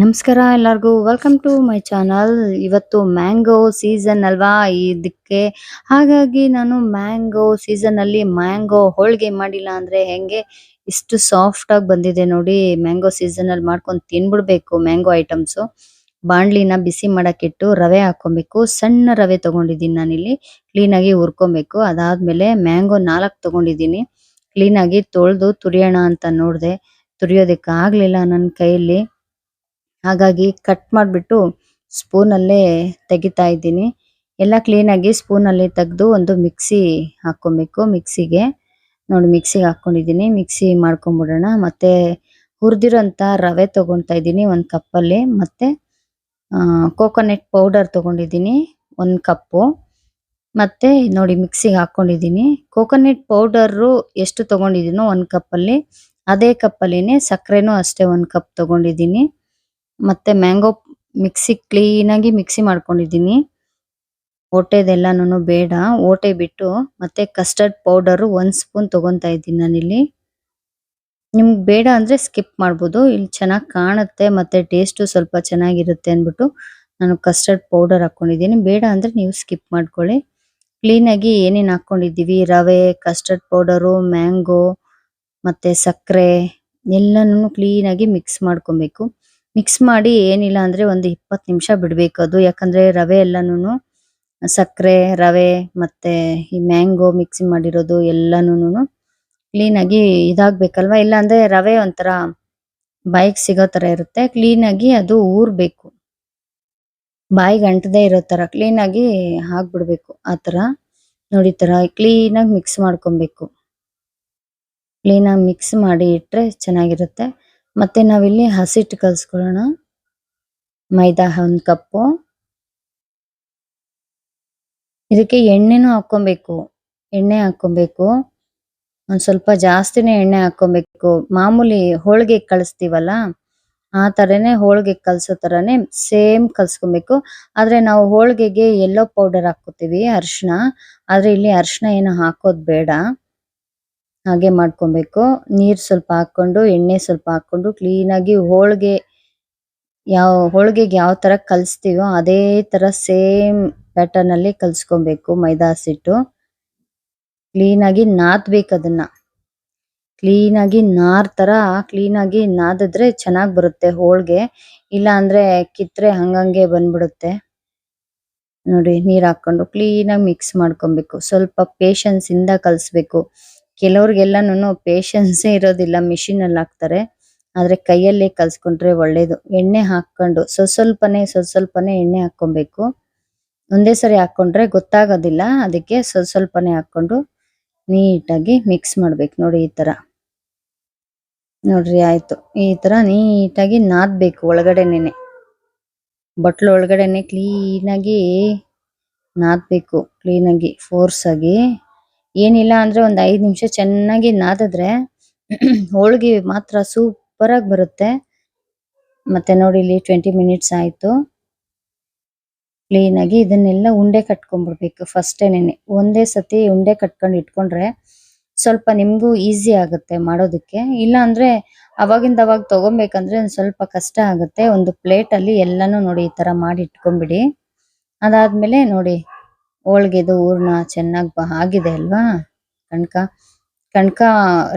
ನಮಸ್ಕಾರ ಎಲ್ಲರಿಗೂ welcome to my channel. ಇವತ್ತು ಮ್ಯಾಂಗೋ ಸೀಸನ್ ಅಲ್ವಾ ಇದಕ್ಕೆ, ಹಾಗಾಗಿ ನಾನು ಮ್ಯಾಂಗೋ ಸೀಸನ್ ಅಲ್ಲಿ ಮ್ಯಾಂಗೋ ಹೋಳಿಗೆ ಮಾಡಿಲ್ಲ ಅಂದ್ರೆ ಹೆಂಗೆ, ಇಷ್ಟು ಸಾಫ್ಟ್ ಆಗಿ ಬಂದಿದೆ ನೋಡಿ. ಮ್ಯಾಂಗೋ ಸೀಸನ್ ಅಲ್ಲಿ ಮಾಡ್ಕೊಂಡು ತಿನ್ಬಿಡ್ಬೇಕು ಮ್ಯಾಂಗೋ ಐಟಮ್ಸ್. ಬಾಣ್ಲಿನ ಬಿಸಿ ಮಾಡಕ್ಕಿಟ್ಟು ರವೆ ಹಾಕೊಬೇಕು. ಸಣ್ಣ ರವೆ ತಗೊಂಡಿದ್ದೀನಿ ನಾನಿಲ್ಲಿ, ಕ್ಲೀನ್ ಆಗಿ ಹುರ್ಕೊಬೇಕು. ಅದಾದ್ಮೇಲೆ ಮ್ಯಾಂಗೋ 4 ತಗೊಂಡಿದ್ದೀನಿ, ಕ್ಲೀನ್ ಆಗಿ ತೊಳೆದು ತುರಿಯೋಣ ಅಂತ ನೋಡ್ದೆ, ತುರಿಯೋದಕ್ಕೆ ಆಗ್ಲಿಲ್ಲ ನನ್ನ ಕೈಯಲ್ಲಿ. ಹಾಗಾಗಿ ಕಟ್ ಮಾಡಿಬಿಟ್ಟು ಸ್ಪೂನ್ ಅಲ್ಲೇ ತೆಗಿತಾ ಇದ್ದೀನಿ. ಎಲ್ಲ ಕ್ಲೀನ್ ಆಗಿ ಸ್ಪೂನ್ ಅಲ್ಲಿ ತೆಗೆದು ಒಂದು ಮಿಕ್ಸಿ ಹಾಕೊಬೇಕು. ಮಿಕ್ಸಿಗೆ ನೋಡಿ, ಮಿಕ್ಸಿಗೆ ಹಾಕೊಂಡಿದ್ದೀನಿ. ಮಿಕ್ಸಿ ಮಾಡ್ಕೊಂಡ್ಬಿಡೋಣ. ಮತ್ತೆ ಹುರಿದಿರೋಂಥ ರವೆ ತಗೊಳ್ತಾ ಇದ್ದೀನಿ 1 ಕಪ್ಪಲ್ಲಿ. ಮತ್ತೆ ಕೋಕೋನಟ್ ಪೌಡರ್ ತಗೊಂಡಿದ್ದೀನಿ 1 ಕಪ್ಪು. ಮತ್ತೆ ನೋಡಿ ಮಿಕ್ಸಿಗೆ ಹಾಕೊಂಡಿದ್ದೀನಿ. ಕೋಕೋನಟ್ ಪೌಡರು ಎಷ್ಟು ತಗೊಂಡಿದ್ದೀನೋ 1 ಕಪ್ಪಲ್ಲಿ, ಅದೇ ಕಪ್ಪಲ್ಲಿನೇ ಸಕ್ಕರೆನೂ ಅಷ್ಟೇ 1 ಕಪ್ ತಗೊಂಡಿದ್ದೀನಿ. ಮತ್ತೆ ಮ್ಯಾಂಗೋ ಮಿಕ್ಸಿ ಕ್ಲೀನ್ ಆಗಿ ಮಿಕ್ಸಿ ಮಾಡ್ಕೊಂಡಿದ್ದೀನಿ. ಓಟೆದೆಲ್ಲಾನು ಬೇಡ, ಓಟೆ ಬಿಟ್ಟು. ಮತ್ತೆ ಕಸ್ಟರ್ಡ್ ಪೌಡರ್ 1 ಸ್ಪೂನ್ ತಗೊಂತಾ ಇದ್ದೀನಿ ನಾನಿಲ್ಲಿ. ನಿಮ್ಗೆ ಬೇಡ ಅಂದ್ರೆ ಸ್ಕಿಪ್ ಮಾಡ್ಬೋದು, ಇಲ್ಲಿ ಚೆನ್ನಾಗಿ ಕಾಣುತ್ತೆ ಮತ್ತೆ ಟೇಸ್ಟು ಸ್ವಲ್ಪ ಚೆನ್ನಾಗಿರುತ್ತೆ ಅಂದ್ಬಿಟ್ಟು ನಾನು ಕಸ್ಟರ್ಡ್ ಪೌಡರ್ ಹಾಕೊಂಡಿದ್ದೀನಿ. ಬೇಡ ಅಂದ್ರೆ ನೀವು ಸ್ಕಿಪ್ ಮಾಡ್ಕೊಳ್ಳಿ. ಕ್ಲೀನ್ ಆಗಿ ಏನೇನು ಹಾಕೊಂಡಿದ್ದೀವಿ, ರವೆ, ಕಸ್ಟರ್ಡ್ ಪೌಡರು, ಮ್ಯಾಂಗೋ ಮತ್ತೆ ಸಕ್ಕರೆ ಎಲ್ಲನೂ ಕ್ಲೀನ್ ಆಗಿ ಮಿಕ್ಸ್ ಮಾಡ್ಕೊಬೇಕು. ಮಿಕ್ಸ್ ಮಾಡಿ ಏನಿಲ್ಲ ಅಂದ್ರೆ ಒಂದು 20 ನಿಮಿಷ ಬಿಡ್ಬೇಕು ಅದು. ಯಾಕಂದ್ರೆ ರವೆ ಎಲ್ಲಾನು, ಸಕ್ಕರೆ, ರವೆ ಮತ್ತೆ ಈ ಮ್ಯಾಂಗೋ ಮಿಕ್ಸ್ ಮಾಡಿರೋದು ಎಲ್ಲಾನು ಕ್ಲೀನ್ ಆಗಿ ಇದಾಗ್ಬೇಕಲ್ವಾ. ಇಲ್ಲ ಅಂದ್ರೆ ರವೆ ಒಂಥರ ಬಾಯಿಗೆ ಸಿಗೋ ತರ ಇರುತ್ತೆ. ಕ್ಲೀನ್ ಆಗಿ ಅದು ಊರ್ಬೇಕು, ಬಾಯಿಗೆ ಅಂಟದೇ ಇರೋ ತರ ಕ್ಲೀನ್ ಆಗಿ ಹಾಕ್ಬಿಡ್ಬೇಕು. ಆ ತರ ನೋಡಿ, ತರ ಕ್ಲೀನ್ ಆಗಿ ಮಿಕ್ಸ್ ಮಾಡ್ಕೊಬೇಕು. ಕ್ಲೀನ್ ಆಗಿ ಮಿಕ್ಸ್ ಮಾಡಿ ಇಟ್ರೆ ಚೆನ್ನಾಗಿರುತ್ತೆ. ಮತ್ತೆ ನಾವಿಲ್ಲಿ ಹಸಿಟ್ಟು ಕಲ್ಸ್ಕೊಳ್ಳೋಣ. ಮೈದಾ 1 ಕಪ್ಪು. ಇದಕ್ಕೆ ಎಣ್ಣೆನೂ ಹಾಕೊಬೇಕು, ಎಣ್ಣೆ ಹಾಕೊಬೇಕು. ಒಂದ್ ಸ್ವಲ್ಪ ಜಾಸ್ತಿನೇ ಎಣ್ಣೆ ಹಾಕೊಬೇಕು. ಮಾಮೂಲಿ ಹೋಳಿಗೆ ಕಳಿಸ್ತೀವಲ್ಲ ಆ ತರನೇ, ಹೋಳಿಗೆ ಕಲ್ಸೋ ತರನೇ ಸೇಮ್ ಕಲ್ಸ್ಕೊಬೇಕು. ಆದ್ರೆ ನಾವು ಹೋಳಿಗೆಗೆ ಯೆಲ್ಲೋ ಪೌಡರ್ ಹಾಕೋತೀವಿ, ಅರಿಶಿನ. ಆದ್ರೆ ಇಲ್ಲಿ ಅರಿಶಿನ ಏನು ಹಾಕೋದ್ ಬೇಡ, ಹಾಗೆ ಮಾಡ್ಕೊಬೇಕು. ನೀರ್ ಸ್ವಲ್ಪ ಹಾಕೊಂಡು, ಎಣ್ಣೆ ಸ್ವಲ್ಪ ಹಾಕೊಂಡು ಕ್ಲೀನ್ ಆಗಿ ಹೋಳಿಗೆಗೆ ಯಾವ ತರ ಕಲಿಸ್ತೀವೋ ಅದೇ ತರ ಸೇಮ್ ಪ್ಯಾಟರ್ನ್ ಅಲ್ಲಿ ಕಲ್ಸ್ಕೊಬೇಕು. ಮೈದಾ ಹಸಿಟ್ಟು ಕ್ಲೀನ್ ಆಗಿ ನಾದ್ಬೇಕು. ಅದನ್ನ ಕ್ಲೀನ್ ಆಗಿ ನಾರ್ ತರ ಕ್ಲೀನ್ ಆಗಿ ನಾದಿದ್ರೆ ಚೆನ್ನಾಗ್ ಬರುತ್ತೆ ಹೋಳಿಗೆ. ಇಲ್ಲ ಅಂದ್ರೆ ಕಿತ್ರೆ ಹಂಗಂಗೆ ಬಂದ್ಬಿಡುತ್ತೆ. ನೋಡಿ, ನೀರ್ ಹಾಕೊಂಡು ಕ್ಲೀನ್ ಆಗಿ ಮಿಕ್ಸ್ ಮಾಡ್ಕೊಬೇಕು. ಸ್ವಲ್ಪ ಪೇಶನ್ಸ್ ಇಂದ ಕಲ್ಸ್ಬೇಕು. ಕೆಲವ್ರಿಗೆಲ್ಲಾನು ಪೇಶನ್ಸೇ ಇರೋದಿಲ್ಲ, ಮಿಷಿನ್ ಅಲ್ಲಿ ಹಾಕ್ತಾರೆ. ಆದ್ರೆ ಕೈಯಲ್ಲೇ ಕಲ್ಸ್ಕೊಂಡ್ರೆ ಒಳ್ಳೇದು. ಎಣ್ಣೆ ಹಾಕೊಂಡು ಸ್ವಲ್ಪನೇ ಎಣ್ಣೆ ಹಾಕೊಬೇಕು. ಒಂದೇ ಸರಿ ಹಾಕೊಂಡ್ರೆ ಗೊತ್ತಾಗೋದಿಲ್ಲ, ಅದಕ್ಕೆ ಸ್ವಲ್ಪನೇ ಹಾಕೊಂಡು ನೀಟಾಗಿ ಮಿಕ್ಸ್ ಮಾಡ್ಬೇಕು. ನೋಡಿ ಈ ತರ, ನೋಡ್ರಿ ಆಯ್ತು. ಈ ತರ ನೀಟಾಗಿ ನಾದ್ಬೇಕು. ಒಳಗಡೆನೆ, ಬಟ್ಲು ಒಳಗಡೆನೆ ಕ್ಲೀನ್ ಆಗಿ ನಾದ್ಬೇಕು. ಕ್ಲೀನ್ ಆಗಿ ಫೋರ್ಸ್ ಆಗಿ, ಏನಿಲ್ಲ ಅಂದ್ರೆ ಒಂದ್ 5 ನಿಮಿಷ ಚೆನ್ನಾಗಿ ನಾದಿದ್ರೆ ಹೋಳಿಗೆ ಮಾತ್ರ ಸೂಪರ್ ಆಗಿ ಬರುತ್ತೆ. ಮತ್ತೆ ನೋಡಿ, ಇಲ್ಲಿ 20 ಮಿನಿಟ್ಸ್ ಆಯ್ತು. ಕ್ಲೀನ್ ಆಗಿ ಇದನ್ನೆಲ್ಲ ಉಂಡೆ ಕಟ್ಕೊಂಡ್ಬಿಡ್ಬೇಕು ಫಸ್ಟೇನೆ. ಒಂದೇ ಸತಿ ಉಂಡೆ ಕಟ್ಕೊಂಡು ಇಟ್ಕೊಂಡ್ರೆ ಸ್ವಲ್ಪ ನಿಮ್ಗೂ ಈಸಿ ಆಗುತ್ತೆ ಮಾಡೋದಕ್ಕೆ. ಇಲ್ಲ ಅಂದ್ರೆ ಅವಾಗಿಂದ ಅವಾಗ ತಗೊಬೇಕಂದ್ರೆ ಒಂದ್ ಸ್ವಲ್ಪ ಕಷ್ಟ ಆಗುತ್ತೆ. ಒಂದು ಪ್ಲೇಟ್ ಅಲ್ಲಿ ಎಲ್ಲಾನು ನೋಡಿ ಈ ತರ ಮಾಡಿ ಇಟ್ಕೊಂಡ್ಬಿಡಿ. ಅದಾದ್ಮೇಲೆ ನೋಡಿ, ಹೋಳಿಗೆದು ಹೂರ್ಣ ಚೆನ್ನಾಗಿ ಆಗಿದೆ ಅಲ್ವಾ. ಕಣ್ಕ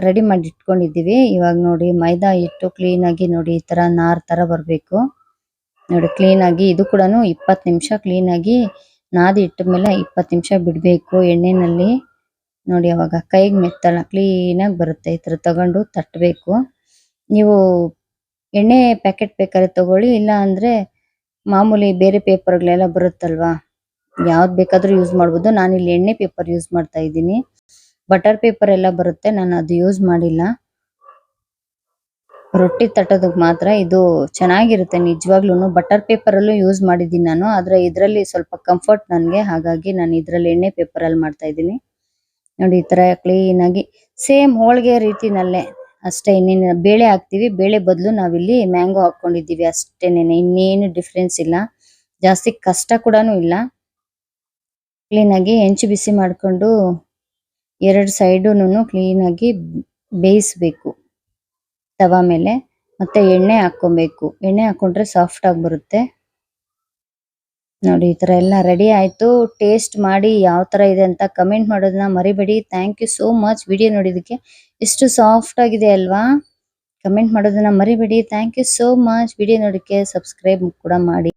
ರೆಡಿ ಮಾಡಿ ಇಟ್ಕೊಂಡಿದ್ದೀವಿ. ಇವಾಗ ನೋಡಿ, ಮೈದಾ ಹಿಟ್ಟು ಕ್ಲೀನ್ ಆಗಿ ನೋಡಿ ಈ ತರ ನಾರ್ ತರ ಬರ್ಬೇಕು. ನೋಡಿ ಕ್ಲೀನ್ ಆಗಿ ಇದು ಕೂಡ 20 ನಿಮಿಷ ಕ್ಲೀನ್ ಆಗಿ ನಾದಿ ಇಟ್ಟ ಮೇಲೆ 20 ನಿಮಿಷ ಬಿಡ್ಬೇಕು ಎಣ್ಣೆನಲ್ಲಿ. ನೋಡಿ, ಅವಾಗ ಕೈಗೆ ಮೆತ್ತಲ್ಲ ಕ್ಲೀನ್ ಆಗಿ ಬರುತ್ತೆ. ಈ ತರ ತಗೊಂಡು ತಟ್ಟಬೇಕು. ನೀವು ಎಣ್ಣೆ ಪ್ಯಾಕೆಟ್ ಬೇಕಾದ್ರೆ ತಗೊಳ್ಳಿ, ಇಲ್ಲ ಅಂದ್ರೆ ಮಾಮೂಲಿ ಬೇರೆ ಪೇಪರ್ಗಳೆಲ್ಲ ಬರುತ್ತಲ್ವಾ, ಯಾವ್ದು ಬೇಕಾದ್ರೂ ಯೂಸ್ ಮಾಡ್ಬೋದು. ನಾನಿಲ್ಲಿ ಎಣ್ಣೆ ಪೇಪರ್ ಯೂಸ್ ಮಾಡ್ತಾ ಇದ್ದೀನಿ. ಬಟರ್ ಪೇಪರ್ ಎಲ್ಲ ಬರುತ್ತೆ, ನಾನು ಅದು ಯೂಸ್ ಮಾಡಿಲ್ಲ. ರೊಟ್ಟಿ ತಟ್ಟೋದಕ್ಕೆ ಮಾತ್ರ ಇದು ಚೆನ್ನಾಗಿರುತ್ತೆ ನಿಜವಾಗ್ಲೂ. ಬಟರ್ ಪೇಪರ್ ಅಲ್ಲೂ ಯೂಸ್ ಮಾಡಿದ್ದೀನಿ ನಾನು, ಆದ್ರೆ ಇದರಲ್ಲಿ ಸ್ವಲ್ಪ ಕಂಫರ್ಟ್ ನನಗೆ, ಹಾಗಾಗಿ ನಾನು ಇದರಲ್ಲಿ ಎಣ್ಣೆ ಪೇಪರ್ ಅಲ್ಲಿ ಮಾಡ್ತಾ ಇದ್ದೀನಿ. ನೋಡಿ ಈ ತರ ಕ್ಲೀನ್ ಆಗಿ ಸೇಮ್ ಹೋಳಿಗೆ ರೀತಿನಲ್ಲೇ ಅಷ್ಟೇ. ಇನ್ನೇನು ಬೇಳೆ ಹಾಕ್ತಿವಿ, ಬೇಳೆ ಬದಲು ನಾವಿಲ್ಲಿ ಮ್ಯಾಂಗೋ ಹಾಕೊಂಡಿದ್ದೀವಿ ಅಷ್ಟೇನೆ, ಇನ್ನೇನು ಡಿಫ್ರೆನ್ಸ್ ಇಲ್ಲ. ಜಾಸ್ತಿ ಕಷ್ಟ ಕೂಡ ಇಲ್ಲ. ಕ್ಲೀನ್ ಆಗಿ ಹೆಂಚು ಬಿಸಿ ಮಾಡ್ಕೊಂಡು 2 ಸೈಡುನು ಕ್ಲೀನ್ ಆಗಿ ಬೇಯಿಸ್ಬೇಕು ತವಾ ಮೇಲೆ. ಮತ್ತೆ ಎಣ್ಣೆ ಹಾಕೊಬೇಕು. ಎಣ್ಣೆ ಹಾಕೊಂಡ್ರೆ ಸಾಫ್ಟ್ ಆಗಿ ಬರುತ್ತೆ. ನೋಡಿ ಈ ತರ ಎಲ್ಲ ರೆಡಿ ಆಯ್ತು. ಟೇಸ್ಟ್ ಮಾಡಿ ಯಾವ ತರ ಇದೆ ಅಂತ ಕಮೆಂಟ್ ಮಾಡೋದನ್ನ ಮರಿಬೇಡಿ. Thank you so much video ನೋಡಿದಕ್ಕೆ. ಎಷ್ಟು ಸಾಫ್ಟ್ ಆಗಿದೆ ಅಲ್ವಾ? ಕಮೆಂಟ್ ಮಾಡೋದನ್ನ ಮರಿಬೇಡಿ. Thank you so much video ನೋಡಕ್ಕೆ. ಸಬ್ಸ್ಕ್ರೈಬ್ ಕೂಡ ಮಾಡಿ.